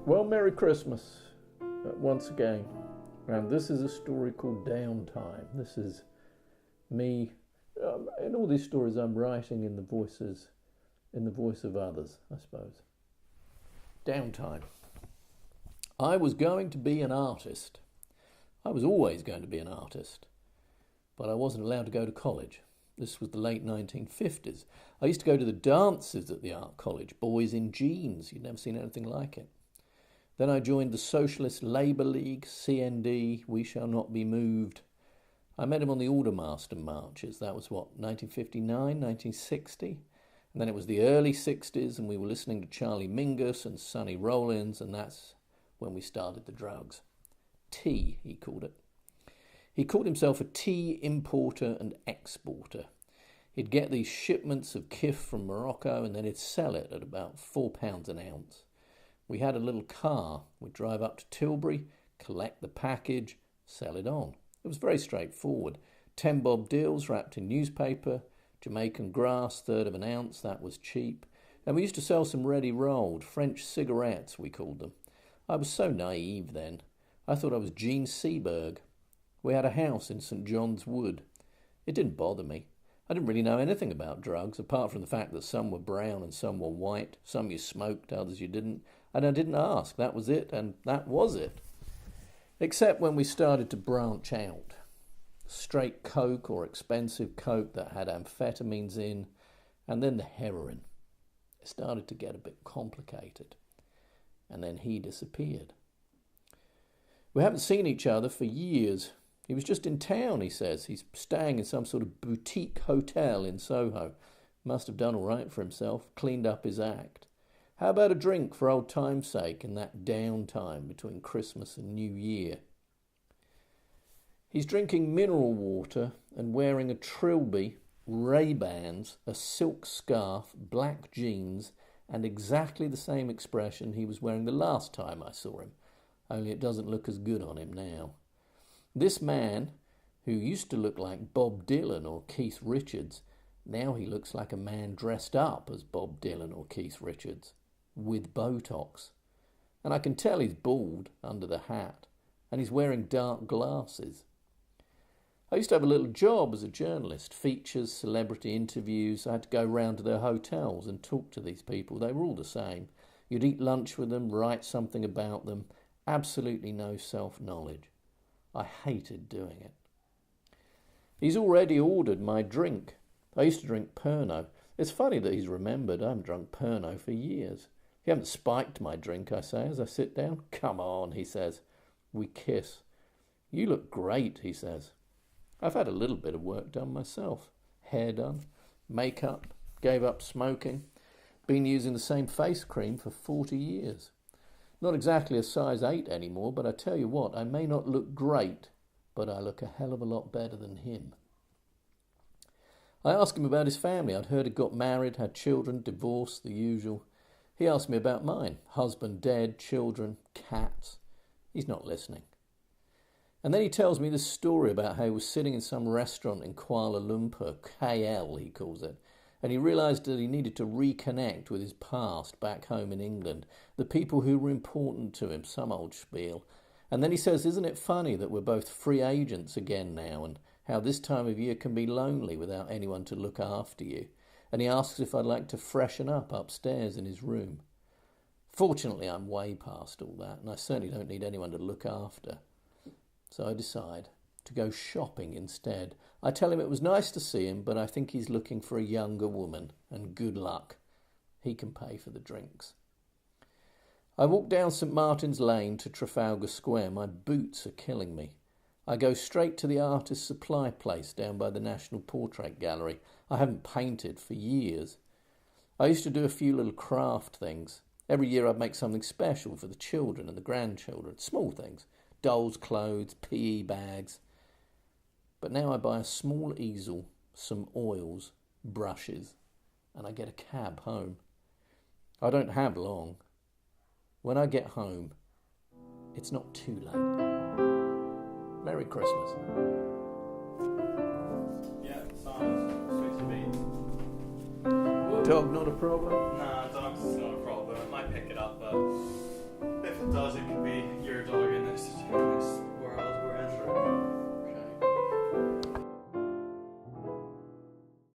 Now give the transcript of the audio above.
Well, Merry Christmas once again. And this is a story called Downtime. This is me. In all these stories, I'm writing in the voice of others, I suppose. Downtime. I was going to be an artist. I was always going to be an artist, but I wasn't allowed to go to college. This was the late 1950s. I used to go to the dances at the art college, boys in jeans. You'd never seen anything like it. Then I joined the Socialist Labour League, CND, We Shall Not Be Moved. I met him on the Aldermaster marches. That was, 1959, 1960? And then it was the early 60s, and we were listening to Charlie Mingus and Sonny Rollins, and that's when we started the drugs. Tea, he called it. He called himself a tea importer and exporter. He'd get these shipments of kif from Morocco, and then he'd sell it at about £4 an ounce. We had a little car. We'd drive up to Tilbury, collect the package, sell it on. It was very straightforward. 10 bob deals wrapped in newspaper, Jamaican grass, third of an ounce, that was cheap. And we used to sell some ready rolled, French cigarettes, we called them. I was so naive then. I thought I was Gene Seberg. We had a house in St. John's Wood. It didn't bother me. I didn't really know anything about drugs, apart from the fact that some were brown and some were white, some you smoked, others you didn't. And I didn't ask. That was it, and that was it. Except when we started to branch out. Straight coke or expensive coke that had amphetamines in, and then the heroin. It started to get a bit complicated. And then he disappeared. We haven't seen each other for years. He was just in town, he says. He's staying in some sort of boutique hotel in Soho. Must have done all right for himself, cleaned up his act. How about a drink for old time's sake in that downtime between Christmas and New Year? He's drinking mineral water and wearing a trilby, Ray-Bans, a silk scarf, black jeans, and exactly the same expression he was wearing the last time I saw him, only it doesn't look as good on him now. This man, who used to look like Bob Dylan or Keith Richards, now he looks like a man dressed up as Bob Dylan or Keith Richards, with Botox. And I can tell he's bald under the hat, and he's wearing dark glasses. I used to have a little job as a journalist, features, celebrity interviews. I had to go round to their hotels and talk to these people. They were all the same. You'd eat lunch with them, write something about them. Absolutely no self-knowledge. I hated doing it. He's already ordered my drink. I used to drink Pernod. It's funny that he's remembered. I haven't drunk Pernod for years. You haven't spiked my drink, I say, as I sit down. Come on, he says. We kiss. You look great, he says. I've had a little bit of work done myself. Hair done, makeup, gave up smoking. Been using the same face cream for 40 years. Not exactly a size 8 anymore, but I tell you what, I may not look great, but I look a hell of a lot better than him. I asked him about his family. I'd heard he got married, had children, divorced, the usual. He asked me about mine. Husband dead, children, cats. He's not listening. And then he tells me this story about how he was sitting in some restaurant in Kuala Lumpur, KL he calls it, and he realised that he needed to reconnect with his past back home in England, the people who were important to him, some old spiel. And then he says, isn't it funny that we're both free agents again now, and how this time of year can be lonely without anyone to look after you? And he asks if I'd like to freshen up upstairs in his room. Fortunately, I'm way past all that, and I certainly don't need anyone to look after. So I decide to go shopping instead. I tell him it was nice to see him, but I think he's looking for a younger woman, and good luck. He can pay for the drinks. I walk down St. Martin's Lane to Trafalgar Square. My boots are killing me. I go straight to the artist's supply place down by the National Portrait Gallery. I haven't painted for years. I used to do a few little craft things. Every year I'd make something special for the children and the grandchildren, small things. Dolls' clothes, PE bags. But now I buy a small easel, some oils, brushes, and I get a cab home. I don't have long. When I get home, it's not too late. Merry Christmas. Yeah, sounds sweet to me. Dog not a problem? Nah, dog's not a problem. I might pick it up, but a bit it does, it can be your dog in this.